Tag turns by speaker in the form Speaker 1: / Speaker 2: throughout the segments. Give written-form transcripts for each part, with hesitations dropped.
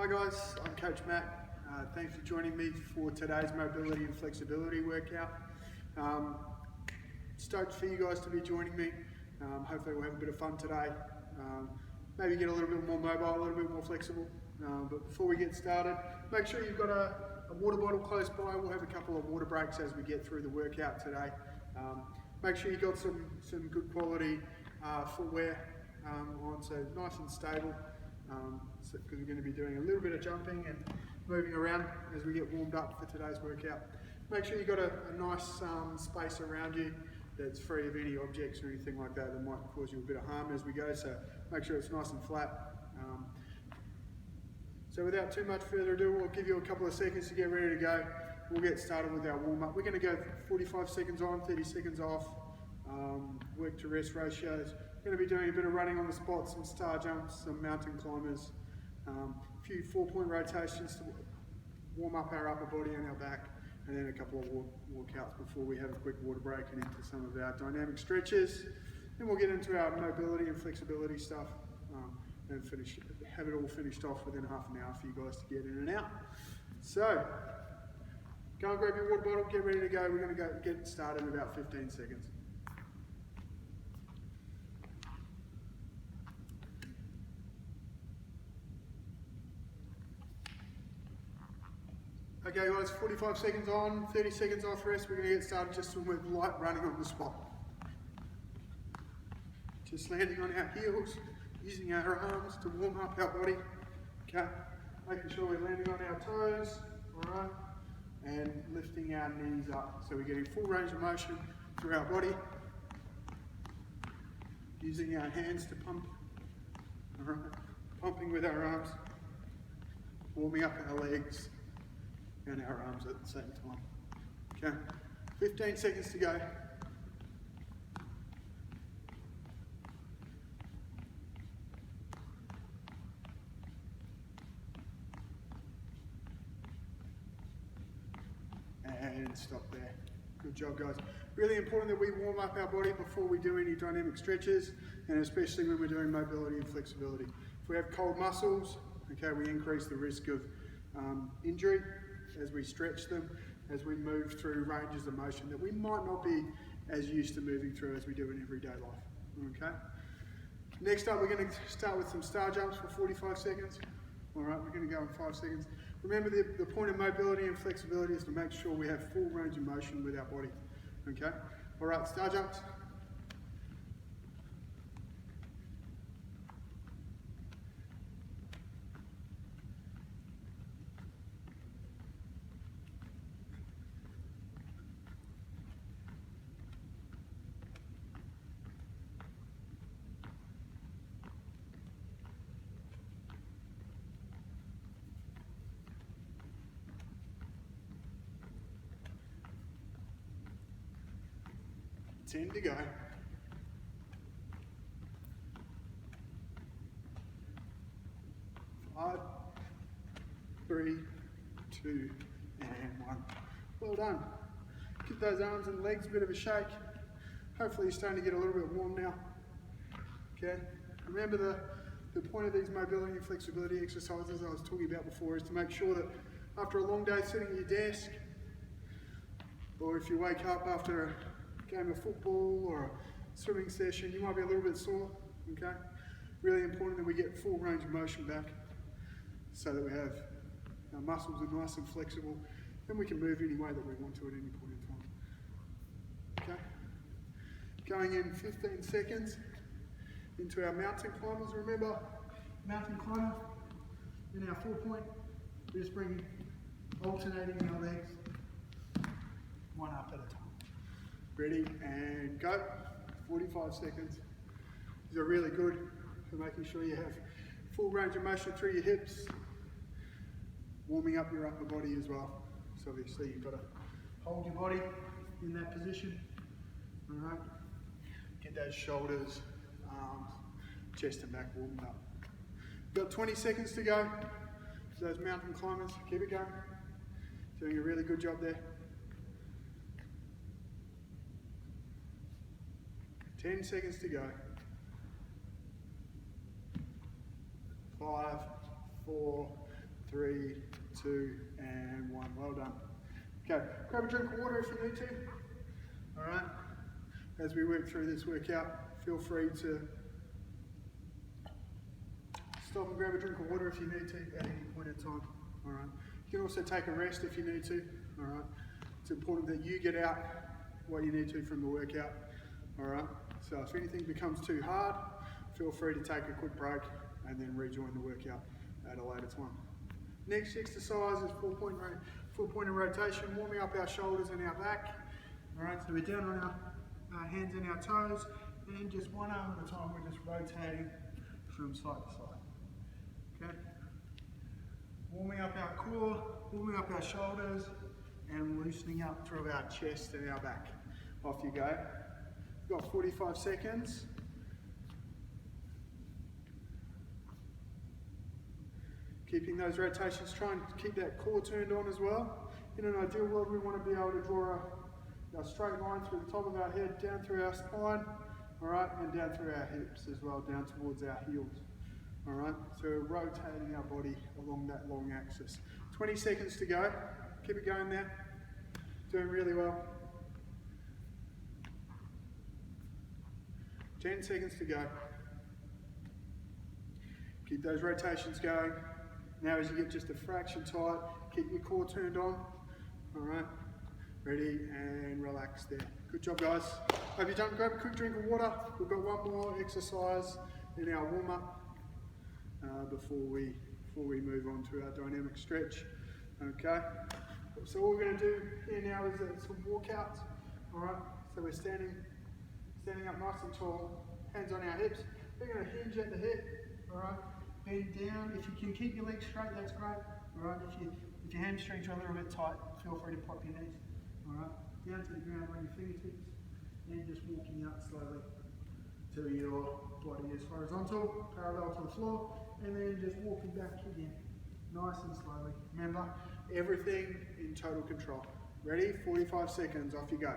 Speaker 1: Hi guys, I'm Coach Matt. Thanks for joining me for today's mobility and flexibility workout. Stoked for you guys to be joining me. Hopefully we'll have a bit of fun today. Maybe get a little bit more mobile, a little bit more flexible. But before we get started, make sure you've got a water bottle close by. We'll have a couple of water breaks as we get through the workout today. Make sure you've got some good quality footwear on, so nice and stable. Because we're going to be doing a little bit of jumping and moving around as we get warmed up for today's workout. Make sure you've got a nice space around you that's free of any objects or anything like that might cause you a bit of harm as we go, so make sure it's nice and flat. So without too much further ado, we'll give you a couple of seconds to get ready to go. We'll get started with our warm-up. We're going to go 45 seconds on, 30 seconds off, work to rest ratios. We're going to be doing a bit of running on the spot, some star jumps, some mountain climbers, a few 4-point rotations to warm up our upper body and our back, and then a couple of walkouts before we have a quick water break and into some of our dynamic stretches. Then we'll get into our mobility and flexibility stuff and have it all finished off within half an hour for you guys to get in and out. So, go and grab your water bottle, get ready to go. We're going to get started in about 15 seconds. Okay guys, 45 seconds on, 30 seconds off rest. We're going to get started just with light running on the spot. Just landing on our heels, using our arms to warm up our body. Okay, making sure we're landing on our toes, alright, and lifting our knees up. So we're getting full range of motion through our body. Using our hands to pump, alright, pumping with our arms, warming up our legs and our arms at the same time. Okay, 15 seconds to go. And stop there. Good job guys. Really important that we warm up our body before we do any dynamic stretches, and especially when we're doing mobility and flexibility. If we have cold muscles, okay, we increase the risk of injury as we stretch them, as we move through ranges of motion that we might not be as used to moving through as we do in everyday life. Okay. Next up, we're going to start with some star jumps for 45 seconds. All right, we're going to go in 5 seconds. Remember, the point of mobility and flexibility is to make sure we have full range of motion with our body. Okay. All right, star jumps. Ten to go. 5, 3, 2, and 1. Well done. Give those arms and legs a bit of a shake. Hopefully you're starting to get a little bit warm now. Okay. Remember the point of these mobility and flexibility exercises I was talking about before is to make sure that after a long day sitting at your desk, or if you wake up after a game of football or a swimming session, you might be a little bit sore, okay? Really important that we get full range of motion back so that we have our muscles are nice and flexible, and we can move any way that we want to at any point in time. Okay? Going in 15 seconds into our mountain climbers. Remember, mountain climber in our 4-point, we're just alternating our legs, one up at a time. Ready and go. 45 seconds. These are really good for making sure you have full range of motion through your hips, warming up your upper body as well. So obviously you've got to hold your body in that position. All right. Get those shoulders, arms, chest and back warmed up. You've got 20 seconds to go. For those mountain climbers, keep it going. Doing a really good job there. 10 seconds to go. 5, 4, 3, 2, and 1. Well done. Okay, grab a drink of water if you need to. All right. As we work through this workout, feel free to stop and grab a drink of water if you need to at any point in time. All right. You can also take a rest if you need to. All right. It's important that you get out what you need to from the workout. All right. So if anything becomes too hard, feel free to take a quick break and then rejoin the workout at a later time. Next exercise is four-pointer rotation, warming up our shoulders and our back. All right, so we're down on our hands and our toes, and just one arm at a time, we're just rotating from side to side. Okay. Warming up our core, warming up our shoulders, and loosening up through our chest and our back. Off you go. You've got 45 seconds. Keeping those rotations, try and keep that core turned on as well. In an ideal world, we want to be able to draw a straight line through the top of our head, down through our spine, all right, and down through our hips as well, down towards our heels. All right, so we're rotating our body along that long axis. 20 seconds to go. Keep it going there. Doing really well. 10 seconds to go. Keep those rotations going. Now as you get just a fraction tight, keep your core turned on. All right, ready and relax there. Good job, guys. Hope you're done. Grab a quick drink of water. We've got one more exercise in our warm-up before we move on to our dynamic stretch. Okay, so what we're going to do here now is some walkouts. All right, so we're standing up nice and tall, hands on our hips. We're going to hinge at the hip. All right, bend down. If you can keep your legs straight, that's great. All right, if your hamstrings are a little bit tight, feel free to pop your knees. All right, down to the ground on your fingertips, and just walking out slowly till your body is horizontal, parallel to the floor, and then just walking back again, nice and slowly. Remember, everything in total control. Ready? 45 seconds, off you go.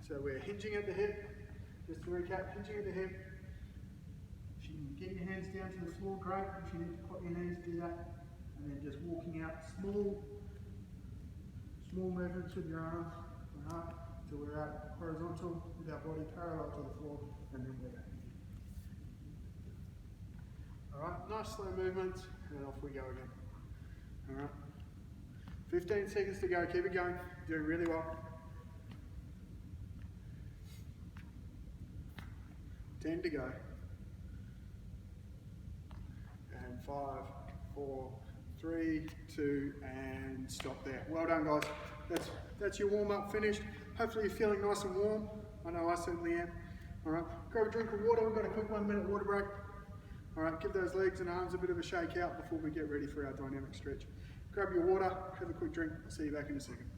Speaker 1: So we're hinging at the hip. Just to recap, hinging at the hip. If you can get your hands down to the floor, great. If you need to pop your knees, do that. And then just walking out, small movements with your arms, all right, till we're out horizontal with our body parallel to the floor, and then we're back. All right, nice slow movements, and off we go again. All right, 15 seconds to go. Keep it going. Doing really well. 10 to go. And 5, 4, 3, 2, and stop there. Well done, guys. That's your warm-up finished. Hopefully you're feeling nice and warm. I know I certainly am. All right, grab a drink of water. We've got a quick 1-minute water break. All right, give those legs and arms a bit of a shake out before we get ready for our dynamic stretch. Grab your water, have a quick drink. I'll see you back in a second.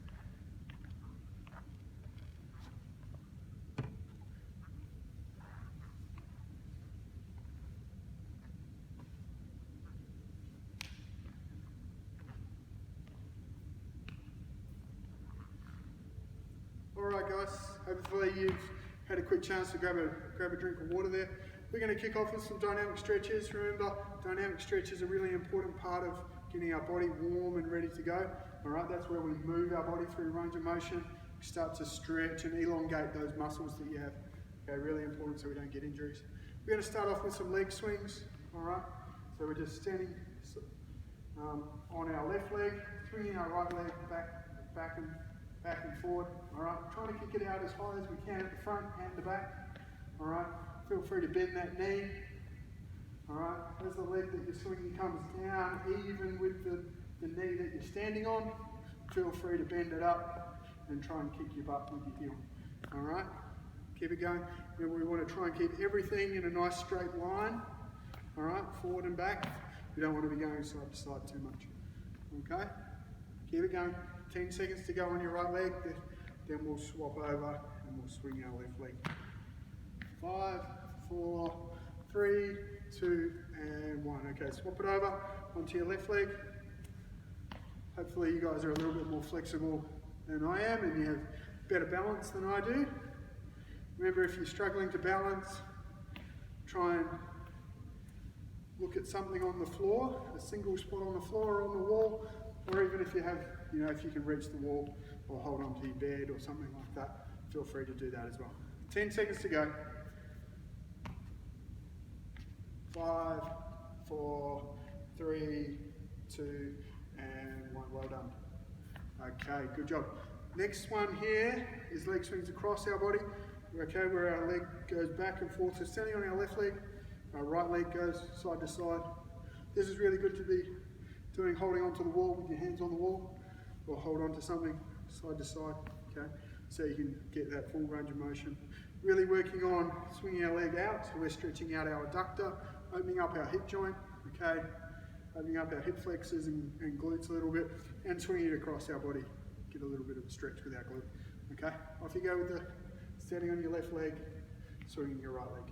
Speaker 1: Alright guys, hopefully you've had a quick chance to grab a drink of water there. We're going to kick off with some dynamic stretches. Remember, dynamic stretches are a really important part of getting our body warm and ready to go. Alright, that's where we move our body through range of motion. We start to stretch and elongate those muscles that you have. Okay, really important so we don't get injuries. We're going to start off with some leg swings. Alright, so we're just standing on our left leg, swinging our right leg back and forward. All right, trying to kick it out as high as we can at the front and the back. All right, feel free to bend that knee. All right, as the leg that you're swinging comes down, even with the knee that you're standing on, feel free to bend it up and try and kick your butt with your heel. All right, keep it going. And we want to try and keep everything in a nice straight line. All right, forward and back. We don't want to be going side to side too much. Okay, keep it going. 10 seconds to go on your right leg, then we'll swap over and we'll swing our left leg. 5, 4, 3, 2, and 1. Okay, swap it over onto your left leg. Hopefully you guys are a little bit more flexible than I am and you have better balance than I do. Remember, if you're struggling to balance, try and look at something on the floor, a single spot on the floor or on the wall, or even if you have, if you can reach the wall or hold onto your bed or something like that, feel free to do that as well. 10 seconds to go. 5, 4, 3, 2, and 1. Well done. Okay, good job. Next one here is leg swings across our body. Okay, where our leg goes back and forth. So standing on our left leg, our right leg goes side to side. This is really good to be doing, holding onto the wall with your hands on the wall, or hold onto something side to side, okay? So you can get that full range of motion. Really working on swinging our leg out, so we're stretching out our adductor, opening up our hip joint, okay? Opening up our hip flexors and glutes a little bit, and swinging it across our body. Get a little bit of a stretch with our glute, okay? Off you go with the standing on your left leg, swinging your right leg.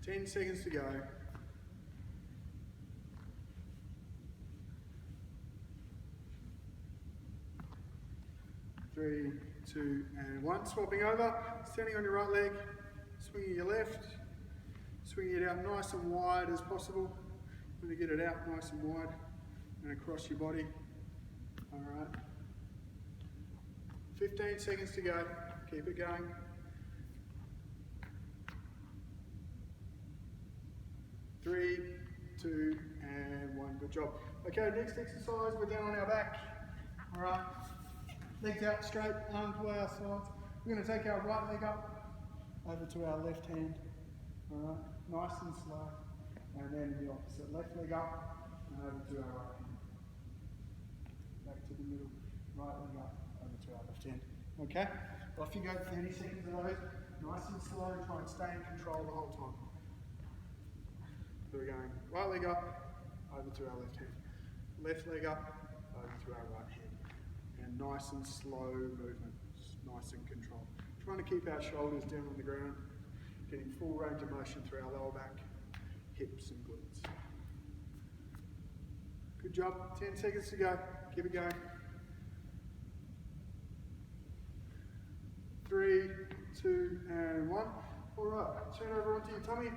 Speaker 1: Ten seconds to go. 3, 2, and 1. Swapping over, standing on your right leg, swinging your left, swinging it out nice and wide as possible. I'm going to get it out nice and wide and across your body. All right. 15 seconds to go. Keep it going. 3, 2, and 1. Good job. Okay, next exercise, we're down on our back. All right. Legs out straight, arms to our sides. We're going to take our right leg up over to our left hand. All right. Nice and slow. And then the opposite. Left leg up and over to our right hand. Back to the middle. Right leg up over to our left hand. Okay? Off you go, 30 seconds of those. Nice and slow. Try and stay in control the whole time. So we're going right leg up, over to our left hand. Left leg up, over to our right hand. And nice and slow movement, nice and controlled. Trying to keep our shoulders down on the ground, getting full range of motion through our lower back, hips and glutes. Good job, 10 seconds to go, keep it going. 3, 2, and 1. All right, turn over onto your tummy.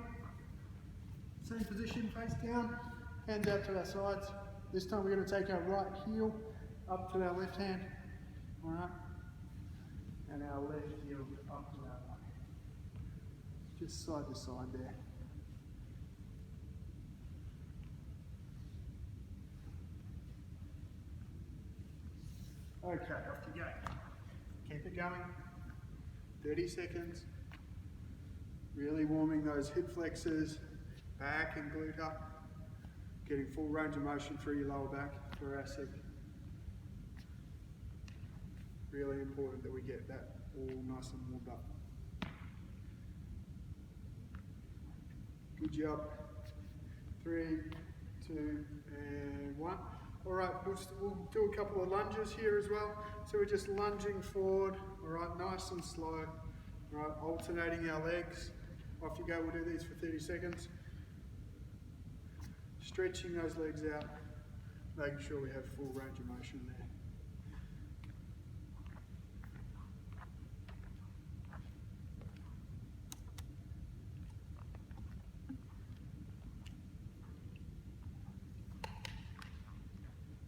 Speaker 1: Same position, face down, hands out to our sides. This time we're going to take our right heel up to our left hand, all right, and our left heel up to our right hand. Just side to side there. Okay, off you go. Keep it going. 30 seconds. Really warming those hip flexors, back and glute up, getting full range of motion through your lower back, thoracic. Really important that we get that all nice and warmed up. Good job. 3, 2, and 1. All right, we'll do a couple of lunges here as well. So we're just lunging forward, all right, nice and slow. All right, alternating our legs. Off you go, we'll do these for 30 seconds. Stretching those legs out, making sure we have full range of motion there.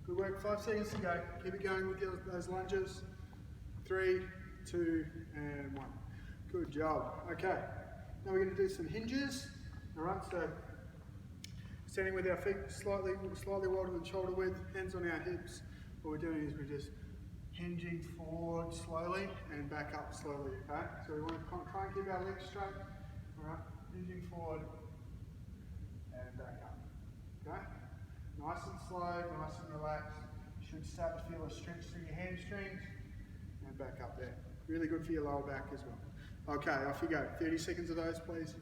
Speaker 1: Good work, 5 seconds to go. Keep it going with those lunges. 3, 2, and 1. Good job. Okay, now we're going to do some hinges. All right, so standing with our feet slightly wider than shoulder width, hands on our hips. What we're doing is we're just hinging forward slowly and back up slowly, okay? So we want to try and keep our legs straight, all right? Hinging forward and back up, okay? Nice and slow, nice and relaxed. You should start to feel a stretch through your hamstrings and back up there. Really good for your lower back as well. Okay, off you go. 30 seconds of those, please.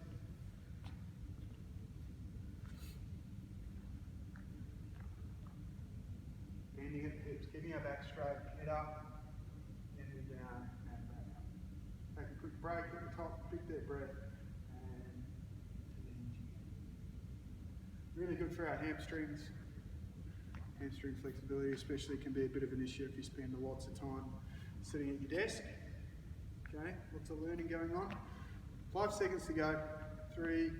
Speaker 1: Bending at the hips, keeping our back straight, head up, bending down, and back up. Take a quick break at the top, big deep breath, and to the hinge again. Really good for our hamstrings. Hamstring flexibility especially can be a bit of an issue if you spend lots of time sitting at your desk. Okay, lots of learning going on. 5 seconds to go. 3,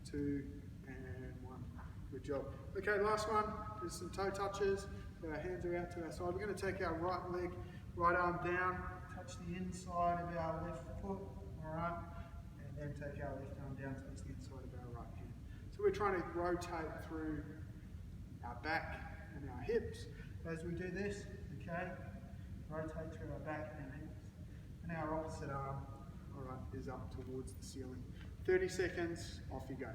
Speaker 1: 2, and 1. Good job. Okay, last one is some toe touches. Our hands are out to our side. We're going to take our right leg, right arm down, touch the inside of our left foot, alright, and then take our left arm down, touch the inside of our right hand. So we're trying to rotate through our back and our hips as we do this, okay? Rotate through our back and hips. And our opposite arm, alright, is up towards the ceiling. 30 seconds, off you go.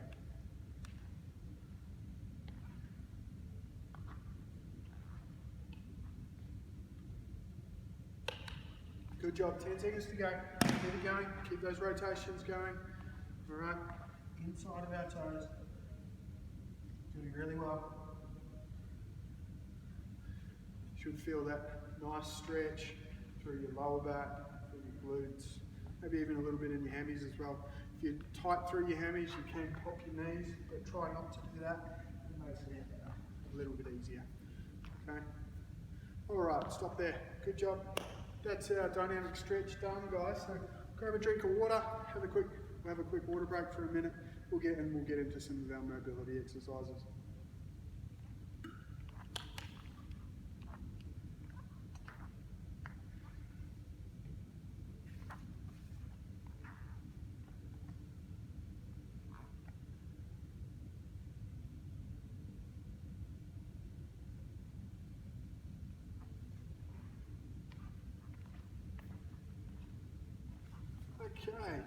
Speaker 1: Good job, 10 seconds to go. Keep it going, keep those rotations going. Alright, inside of our toes. Doing really well. Should feel that nice stretch through your lower back, through your glutes, maybe even a little bit in your hammies as well. If you're tight through your hammies, you can pop your knees, but try not to do that. It makes it a little bit easier. Okay. Alright, stop there. Good job. That's our dynamic stretch done, guys. So grab a drink of water, we'll have a quick water break for a minute. We'll get into some of our mobility exercises. Okay,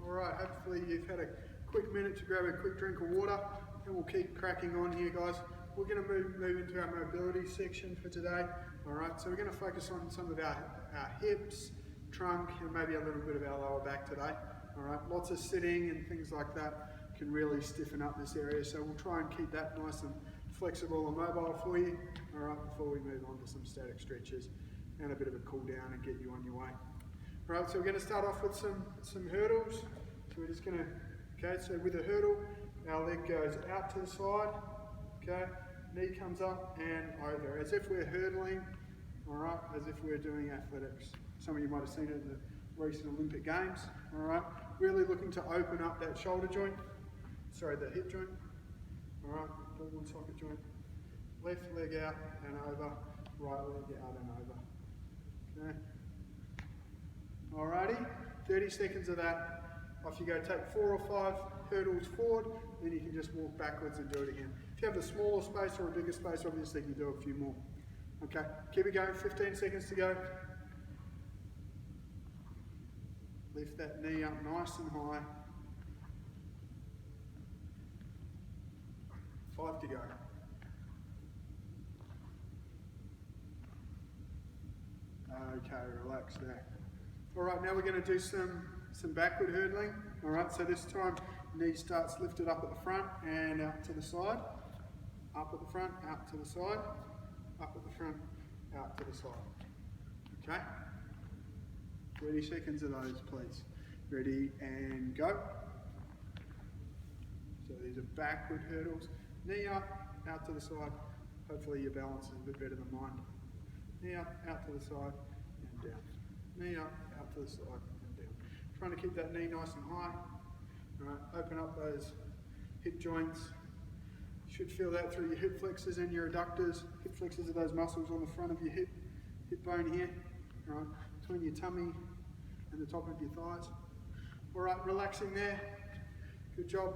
Speaker 1: alright, hopefully you've had a quick minute to grab a quick drink of water, and we'll keep cracking on here, guys. We're going to move into our mobility section for today. Alright, so we're going to focus on some of our hips, trunk, and maybe a little bit of our lower back today. Alright, lots of sitting and things like that can really stiffen up this area, so we'll try and keep that nice and flexible and mobile for you. Alright, before we move on to some static stretches and a bit of a cool down and get you on your way. Right, so we're going to start off with some hurdles. So we're just going to, okay, so with a hurdle, our leg goes out to the side, okay, knee comes up and over, as if we're hurdling, all right, as if we're doing athletics. Some of you might have seen it in the recent Olympic Games, all right. Really looking to open up that shoulder joint, sorry, the hip joint, all right, ball socket joint. Left leg out and over, right leg out and over, okay. Alrighty, 30 seconds of that. Off you go, take 4 or 5 hurdles forward, then you can just walk backwards and do it again. If you have a smaller space or a bigger space, obviously you can do a few more. Okay, keep it going, 15 seconds to go. Lift that knee up nice and high. 5 to go. Okay, relax there. Alright, now we're going to do some backward hurdling. Alright, so this time knee starts lifted up at the front and out to the side. Up at the front, out to the side. Up at the front, out to the side. Okay? 30 seconds of those, please. Ready and go. So these are backward hurdles. Knee up, out to the side. Hopefully your balance is a bit better than mine. Knee up, out to the side, and down. Knee up, out to the side, and down. Trying to keep that knee nice and high. Alright, open up those hip joints. You should feel that through your hip flexors and your adductors. Hip flexors are those muscles on the front of your hip bone here. Alright, between your tummy and the top of your thighs. Alright, relaxing there. Good job.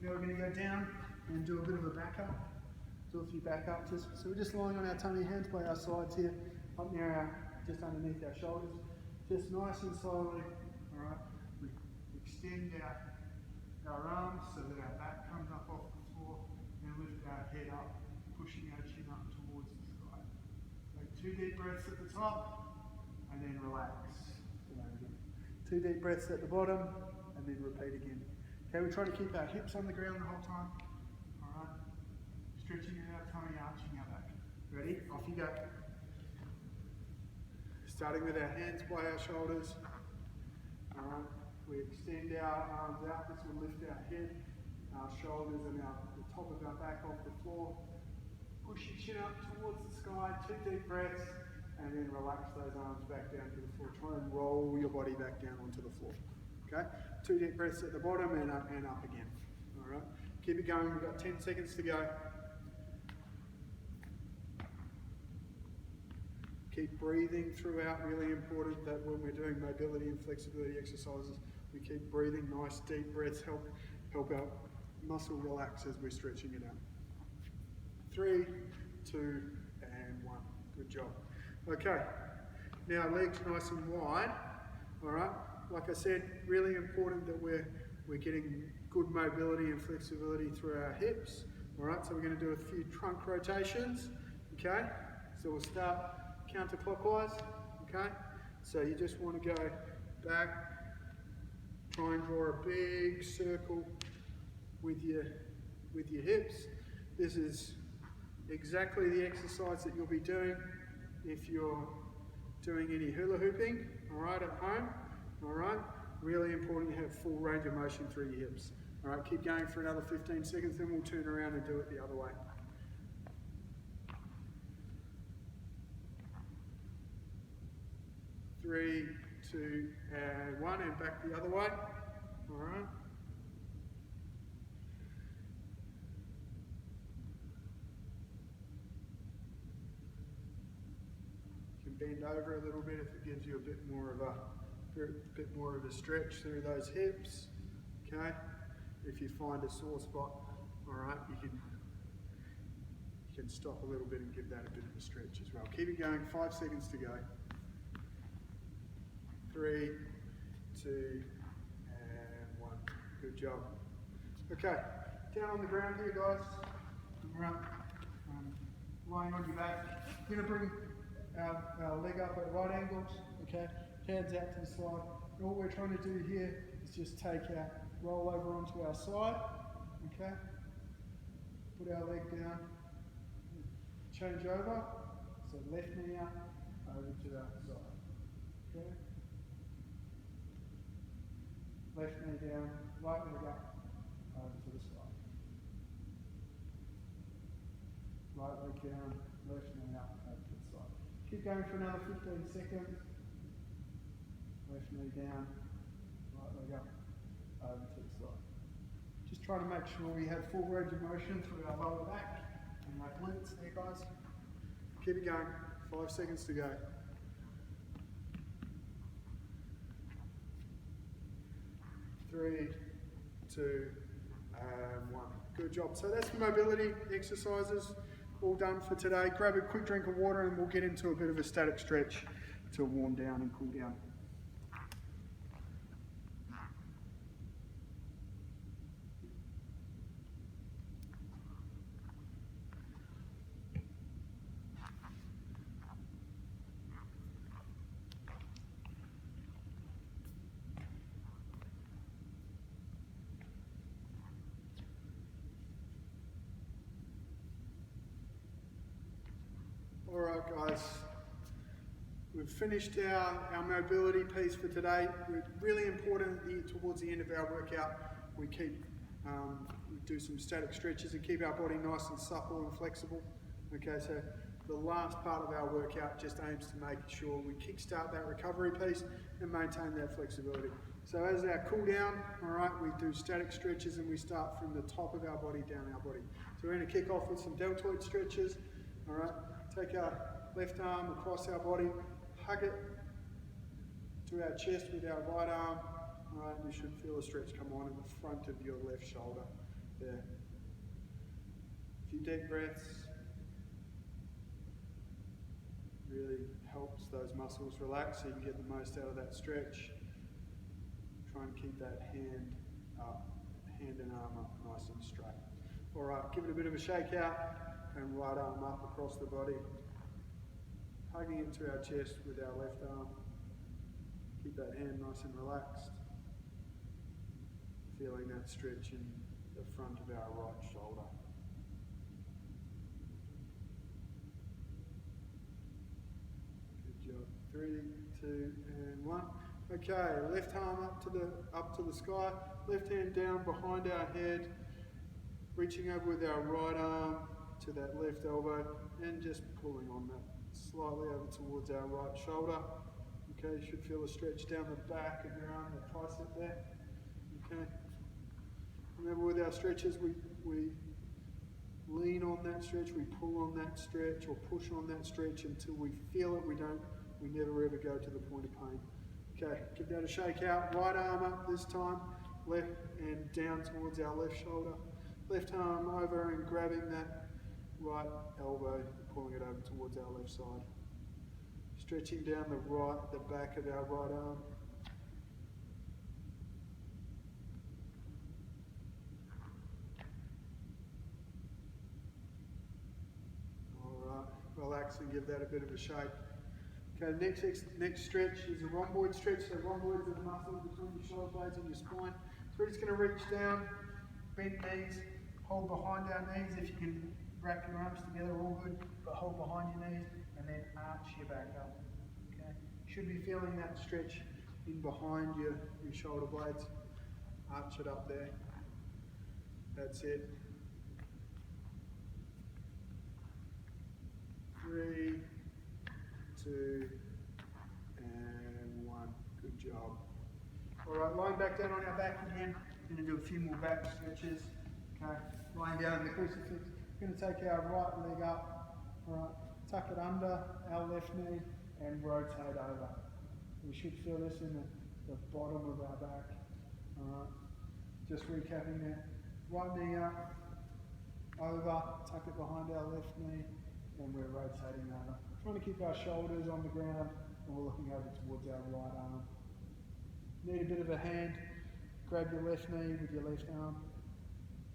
Speaker 1: Now we're going to go down and do a bit of a back up. Do a few back ups. So we're just lying on our tummy, hands by our sides here, up near our, just underneath our shoulders. Just nice and slowly. Alright, we extend our arms so that our back comes up off the floor and lift our head up, pushing our chin up towards the sky. Take 2 deep breaths at the top and then relax. 2 deep breaths at the bottom and then repeat again. Okay, we're trying to keep our hips on the ground the whole time. Alright, stretching our tummy, arching our back. Ready? Off you go. Starting with our hands by our shoulders. Alright, we extend our arms out. This will lift our head, our shoulders, and the top of our back off the floor. Push your chin up towards the sky. 2 deep breaths, and then relax those arms back down to the floor. Try and roll your body back down onto the floor. Okay? 2 deep breaths at the bottom and up again. All right? Keep it going. We've got 10 seconds to go. Keep breathing throughout. Really important that when we're doing mobility and flexibility exercises, we keep breathing. Nice deep breaths help our muscle relax as we're stretching it out. 3, 2, and 1. Good job. Okay, now legs nice and wide. All right, like I said, really important that we're getting good mobility and flexibility through our hips. All right, so we're going to do a few trunk rotations. Okay, so we'll start counterclockwise. Okay, so you just want to go back, try and draw a big circle with your hips. This is exactly the exercise that you'll be doing if you're doing any hula hooping, all right, at home, all right. Really important to have full range of motion through your hips. All right, keep going for another 15 seconds, then we'll turn around and do it the other way. 3, 2, and 1, and back the other way. All right. Bend over a little bit if it gives you a bit more of a stretch through those hips. Okay, if you find a sore spot, all right, you can stop a little bit and give that a bit of a stretch as well. Keep it going. 5 seconds to go. 3, 2, and 1. Good job. Okay, down on the ground here, guys. All right, lying on your back. You're going to bring our leg up at right angles, okay, hands out to the side. And all we're trying to do here is just take our roll over onto our side, okay, put our leg down, change over, so left knee up, over to the side, okay, left knee down, right leg up, over to the side, right leg down, left knee up, over to the side. Keep going for another 15 seconds. Left knee down, right leg up, over to the side. Just trying to make sure we have full range of motion through our lower back and our glutes there, guys. Keep it going. 5 seconds to go. 3, 2, and 1. Good job. So that's mobility exercises. All done for today. Grab a quick drink of water and we'll get into a bit of a static stretch to warm down and cool down. Alright guys, we've finished our mobility piece for today. Really important towards the end of our workout, we do some static stretches and keep our body nice and supple and flexible. Okay, so the last part of our workout just aims to make sure we kickstart that recovery piece and maintain that flexibility. So as our cool down, alright, we do static stretches and we start from the top of our body down our body. So we're going to kick off with some deltoid stretches. Alright, take our left arm across our body, hug it to our chest with our right arm. Alright, you should feel a stretch come on in the front of your left shoulder there. A few deep breaths. Really helps those muscles relax so you can get the most out of that stretch. Try and keep that hand and arm up nice and straight. Alright, give it a bit of a shake out. And right arm up across the body, hugging it to our chest with our left arm. Keep that hand nice and relaxed. Feeling that stretch in the front of our right shoulder. Good job. 3, 2, and 1. Okay, left arm up to the sky, left hand down behind our head, reaching over with our right arm to that left elbow and just pulling on that slightly over towards our right shoulder. Okay, you should feel a stretch down the back of your arm, the tricep there. Okay. Remember with our stretches, we lean on that stretch, we pull on that stretch or push on that stretch until we feel it. We never ever go to the point of pain. Okay, give that a shake out. Right arm up this time, left and down towards our left shoulder. Left arm over and grabbing that right elbow, pulling it over towards our left side. Stretching down the back of our right arm. Alright, relax and give that a bit of a shake. Okay, next stretch is a rhomboid stretch. So rhomboids are the muscles between your shoulder blades and your spine. So we're just going to reach down, bend knees, hold behind our knees. If you can wrap your arms together, all good, but hold behind your knees and then arch your back up. Okay, you should be feeling that stretch in behind your shoulder blades. Arch it up there. That's it. 3, 2, and 1. Good job. All right, lying back down on our back again. We're going to do a few more back stretches. Okay, lying down in the crucifix. We're going to take our right leg up. All right, tuck it under our left knee and rotate over. We should feel this in the bottom of our back. All right, just recapping that. Right knee up, over, tuck it behind our left knee, and we're rotating over. Trying to keep our shoulders on the ground, and we're looking over towards our right arm. Need a bit of a hand, grab your left knee with your left arm,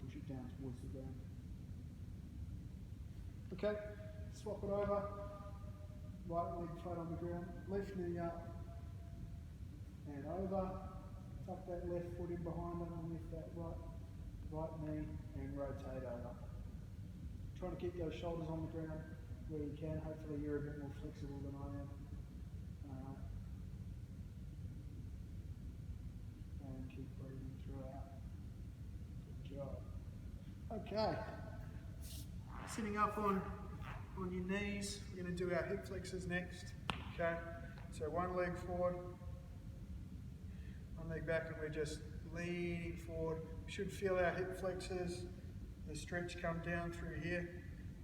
Speaker 1: push it down towards the ground. Okay, swap it over, right leg flat on the ground, left knee up, and over, tuck that left foot in behind underneath that right knee, and rotate over. Trying to keep those shoulders on the ground where you can. Hopefully you're a bit more flexible than I am. And keep breathing throughout. Good job. Okay. Sitting up on your knees, we're going to do our hip flexors next. Okay. So one leg forward, one leg back, and we're just leaning forward. We should feel our hip flexors, the stretch come down through here.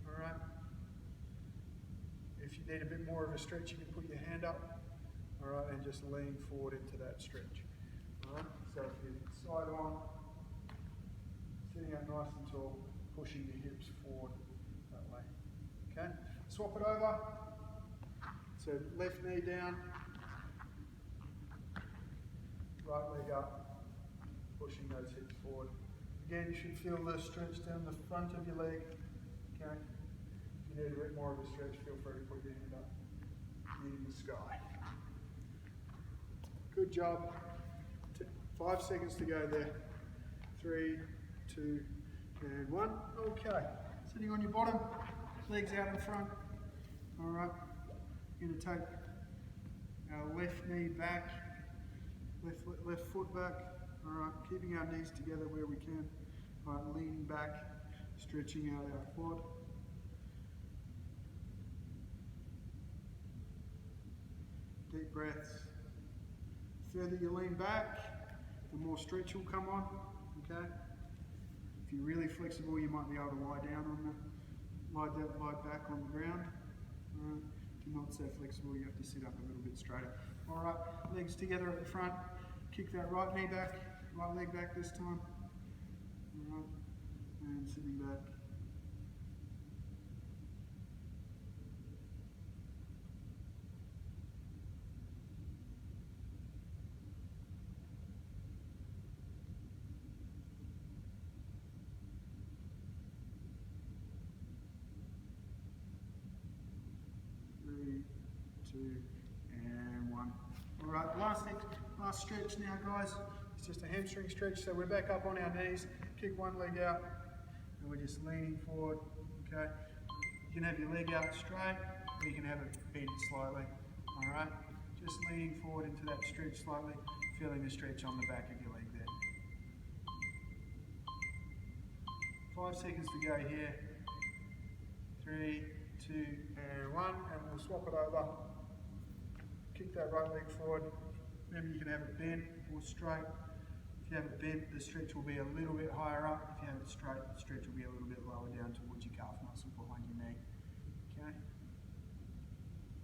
Speaker 1: All right. If you need a bit more of a stretch, you can put your hand up. All right, and just lean forward into that stretch. All right. So if you side on, sitting up nice and tall, pushing your hips forward that way. Okay. Swap it over. So left knee down, right leg up, pushing those hips forward. Again, you should feel the stretch down the front of your leg. Okay. If you need a bit more of a stretch, feel free to put your hand up in the sky. Good job. 5 seconds to go there. 3, 2, and 1. Okay. Sitting on your bottom, legs out in front. All right. We're going to take our left knee back, left foot back. All right. Keeping our knees together where we can. All right. Leaning back, stretching out our quad. Deep breaths. The further you lean back, the more stretch will come on. Okay. If you're really flexible, you might be able to lie back on the ground. All right. If you're not so flexible, you have to sit up a little bit straighter. All right. Legs together at the front. Kick that right knee back, right leg back this time. All right. And sitting back. And 1. All right, last stretch now, guys. It's just a hamstring stretch. So we're back up on our knees, kick one leg out, and we're just leaning forward. Okay. You can have your leg out straight, or you can have it bent slightly. All right. Just leaning forward into that stretch slightly, feeling the stretch on the back of your leg there. 5 seconds to go here. 3, 2, and 1, and we'll swap it over. Kick that right leg forward. Remember, you can have it bent or straight. If you have it bent, the stretch will be a little bit higher up. If you have it straight, the stretch will be a little bit lower down towards your calf muscle behind your knee. Okay?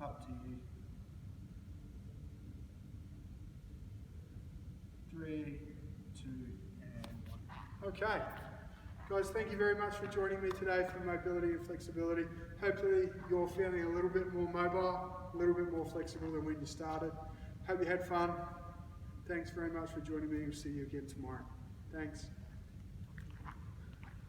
Speaker 1: Up to you. 3, 2, and 1. Okay. Guys, thank you very much for joining me today for mobility and flexibility. Hopefully you're feeling a little bit more mobile, a little bit more flexible than when you started. Hope you had fun. Thanks very much for joining me. We'll see you again tomorrow. Thanks.